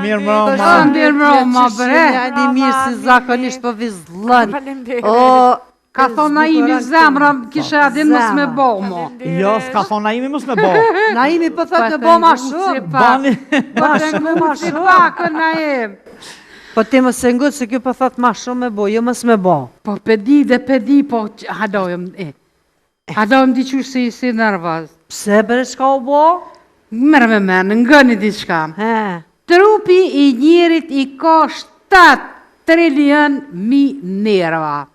Mirë mbroma. Mirë mbroma, bre. Një mirë si zakonisht po vizllën. Ka thonë Naimi zemra, kishe adin mës me bo, mo. Jo, s'ka thonë Naimi mës me bo. Naimi po thot me bo ma shumë. Bani. Ma shumë, ma Si shumë. pakë, Naim. Po ti më se ngutë se kjo po thot ma shumë me bo, jo mës me bo. Po pedi, po hadojmë, hadojmë diqysh si nervaz. Pse bre qka u bo? Mërë me menë, ngëni diçka. Trupi i njerit i ka 7 trilion mi nerva.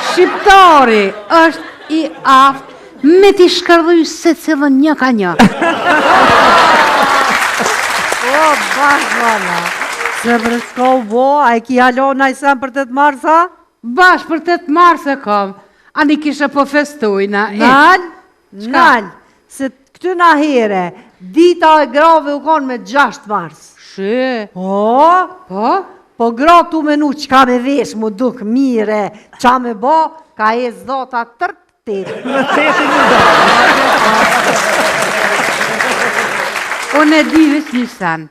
Shqiptari është i aftë me t'i shkërdhuj se cilën një ka një. O, bashkëvala. Se bre qka u bo, a e ki halo na i sen për 8 marsa? Bash për 8 marse kom, ani kishe po festujna. Nal, se këtu na here, dita e grave u konë me 6 mars. Shë, Po? Po gra tu menu që ka me vesh mu duk mire, qa me bo, ka e zdota tërt tëtë. unë e di veç një sen.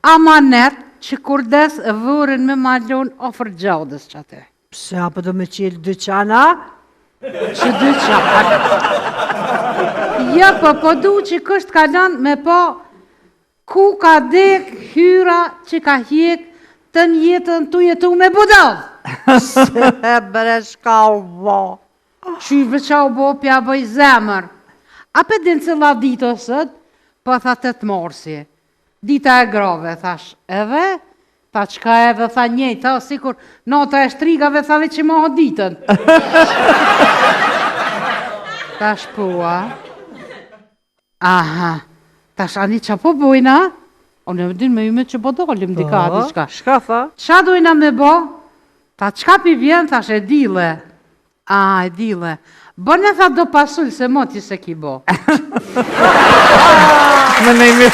Amanet që kur des vërin me malon ofër gjodës që atë. Pse apo do me qilë dyqana? Që dyqan. Ja, po du që kështë kalan me po ku ka dek hyra që ka hjek të njetën të jetu me budal. Se bre shka u bo. Qyve qa u bo pja bëj zemër. A pe din cila ditë osët, po tha 8 marsi. Dita e grave, thash, edhe, tha qka edhe, tha njej, tha sikur nota e shtrigave, tha dhe që moho ditën. Thash pua. Aha, thash ani qa po bojna? Unë e din me jume që po dolim dika diçka. Shka tha? Qa dojna me bo? Tha qka pi vjen, thash e dile. E dile. Bërne tha do pasull se moti se ki bo. Me nejmi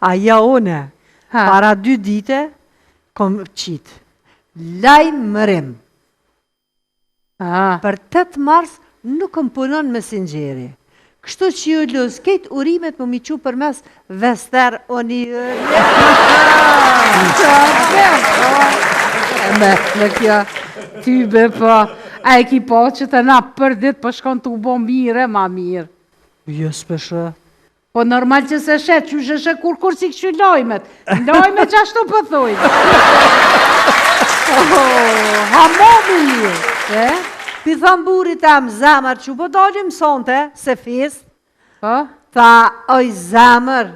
A ja une, para 2 dite, kom qitë. Lajmërim. Për 8 mars nuk më punon messengjeri. Kështu që ju lëz, kejt urimet më miqu për mes Vester Onirë. Me kja tybe po, a e ki po që të na për dit po shkon të u bo mire, ma mirë. Jo s'peshë. Po normal që se shet, që sheshe kur si këshu lojmet. Lojmet që ashtu pëthuj. Hamomi mirë. Pi thëmë burit e më zemër që po dogjim sonte, se fest. Tha, oj zemër,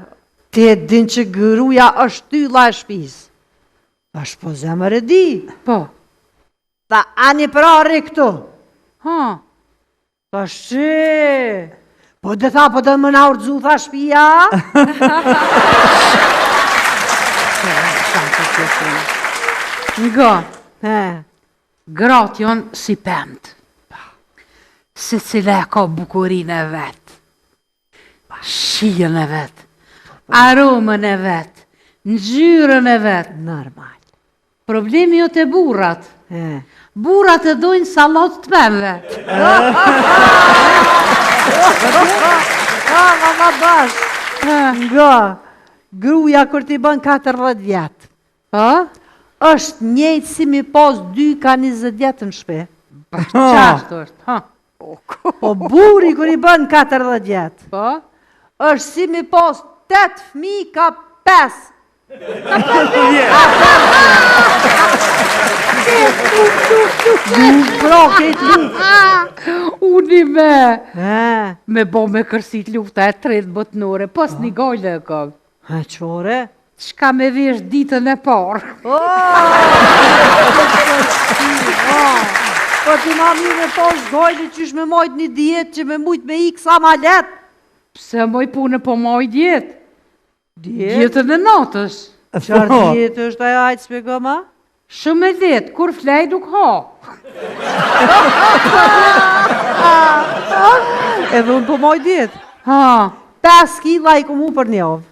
ti e din që gruja është tylla e shpis. Ashtë po zemër e di. Po. Tha, ani prari këtu. Tha, shi. Po dhe tha, po dhe më na urdzu, tha shpia. Nga, gratë jonë si pëmët. Se cila ka bukurin e vetë, shijën e vetë, aromën e vetë, ngjyrën e vetë. Normal. Problemi jo të burrat. Burrat e dojnë salat të pëmëve. Ma bash. Nga, gruja kër t'i bën 14 vjetë. është njëjtë si mi pas 2 ka 20 vjetë në shpe. Qashtë është, Po buri kër i bën 40 vjetë. Po? është si mi pas 8 fmi ka 5. Unë me bo me kërsit lufta e 3 botnore, pas një gojle e kom. Qore? Qka me vesh ditën e parë. Po ti ma mirë me pas gojle qysh me mojt një djetë që me mujt me ik sa ma let. Pse moj punë po moj djetë? Djetën e natës. Qarë djetë është ajo hajtë spjego ma? Shumë e letë, kur flej nuk ha. Edhe unë po moj djetë. 5 kila i ku mu për një ovë.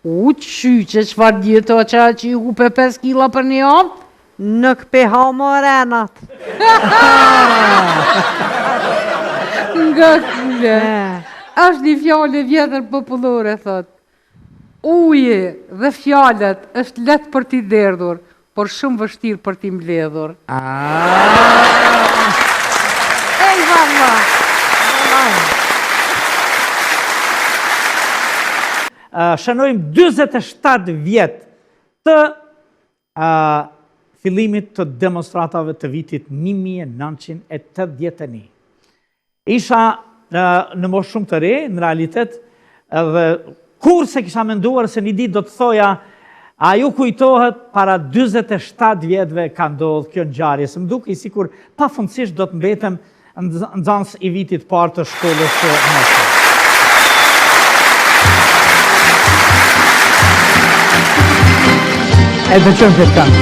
U që qëfar djetë o që i hupe 5 kila për një ovë? Nuk pe ha më renat. Nga kule. është një fjallë e vjetër popullore, thot. Uji dhe fjallet është letë për t'i derdhur, por shumë vështirë për t'i mbledhur. Ej, valla! Shënojmë 27 vjetë të fillimit të demonstratave të vitit 1981. Isha në moshë shumë të re, në realitet, edhe kur se kisha menduar se një ditë do të thoja, a ju kujtohet para 27 vjetëve ka ndodhë kjo ngjarje, se më duke i sikur pafundësisht do të mbetem nxënës i vitit parë të shkollës së mesme. E dëgjojmë këtë këngë.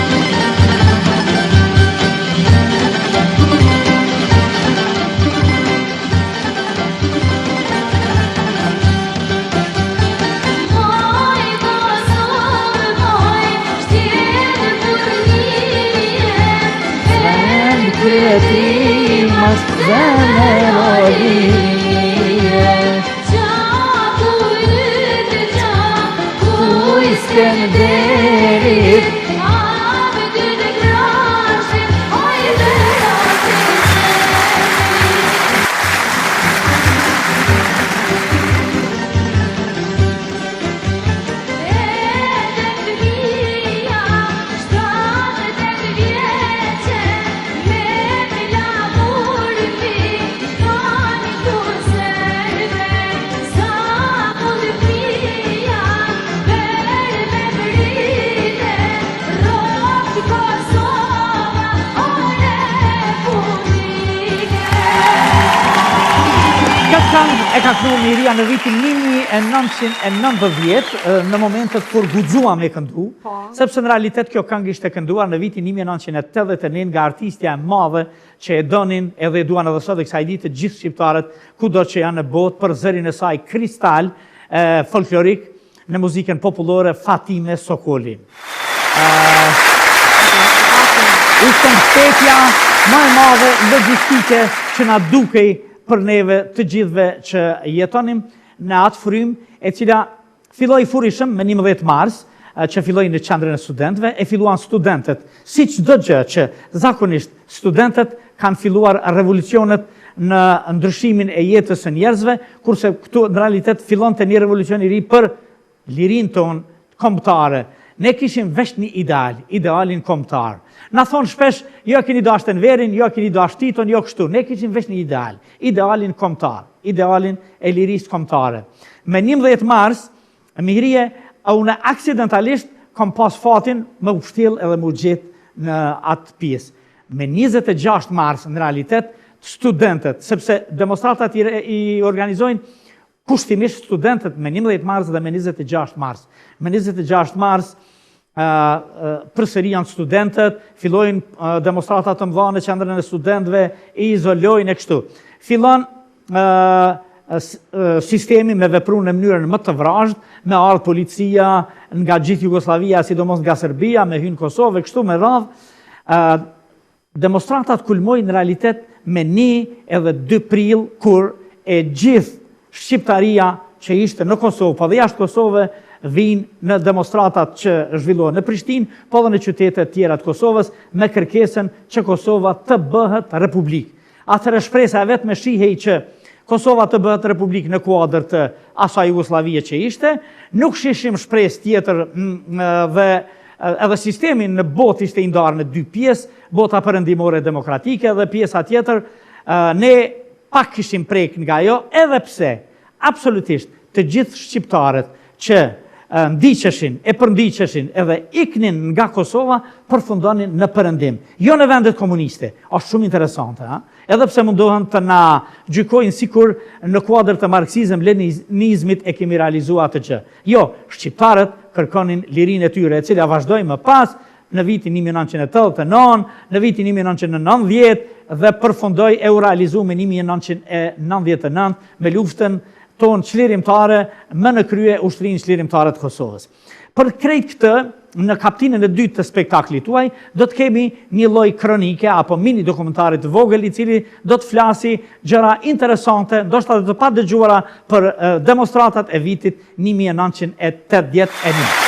E ka këndu Miria në vitin 1990, në momentet kur guxua me këndu, sepse në realitet kjo këngë ishte kënduar në vitin 1989 nga artistja e madhe që e donin edhe e duan edhe sot dhe kësaj ditë gjithë shqiptarët kudo që janë në botë për zërin e saj kristal folklorik në muzikën popullore Fatime Sokoli. Ishte mbështetja më e madhe logjistike që na dukej për neve të gjithve që jetonim në atë frym, e cila filloi furishëm me 11 mars, që filloi në qendrën e studentëve, e filluan studentët, si çdo gjë që zakonisht studentët kanë filluar revolucionet në ndryshimin e jetës së njerëzve, kurse këtu në realitet fillonte një revolucion i ri për lirinë tonë kombëtare. Ne kishim vesh një idealin kombëtar. Na thonë shpesh, jo keni dashur Enverin, jo keni dashur Titon, jo kështu. Ne kishim vesh një idealin kombëtar, idealin e lirisë kombëtare. Me 11 mars, Mirie, unë aksidentalisht kom pas fatin më ushtill edhe më gjetë në atë pjesë. Me 26 mars, në realitet, studentët, sepse demonstratat i organizojnë kushtimisht studentët me 11 mars dhe me 26 mars. Me 26 mars, përsëri janë studentët, fillojnë demonstratat të mëdha në qendrën e studentëve, i izolojnë e kështu. Fillon sistemi me vepru në mënyrën më të vrazhd, me ardhë policia nga gjithë Jugoslavia, sidomos nga Serbia, me hynë Kosovë, kështu me radhë. Demonstratat kulmojnë në realitet me 1 edhe 2 prill, kur e gjithë shqiptaria që ishte në Kosovë, po dhe jashtë Kosovë, vinë në demonstratat që zhvillohen në Prishtinë, po dhe në qytetet tjera të Kosovës, me kërkesën që Kosova të bëhet republikë. Atëherë shpresa e vetme shihej që Kosova të bëhet republikë në kuadër të asaj Jugoslavie që ishte, nuk shishim shpresë tjetër dhe edhe sistemi në botë ishte i ndarë në 2 pjesë, bota perëndimore demokratike dhe pjesa tjetër, ne pak kishim prek nga ajo, edhe pse absolutisht të gjithë shqiptarët që ndiqeshin, e përndiqeshin edhe iknin nga Kosova, përfundonin në perëndim. Jo në vendet komuniste, është shumë interesante, edhe pse mundohen të na gjykojnë sikur në kuadër të marksizëm-leninizmit e kemi realizuar atë gjë. Jo, shqiptarët kërkonin lirinë e tyre, e cila vazhdoi më pas në vitin 1989, në vitin 1990 dhe përfundoi e u realizua në 1999 me luftën tonë çlirimtare më në krye ushtrinë çlirimtare të Kosovës. Për krejt këtë, në kapitullin e dytë të spektaklit tuaj, do të kemi një lloj kronike apo mini dokumentarit të vogël i cili do të flasi gjëra interesante, ndoshta të pa dëgjuara për demonstratat e vitit 1981.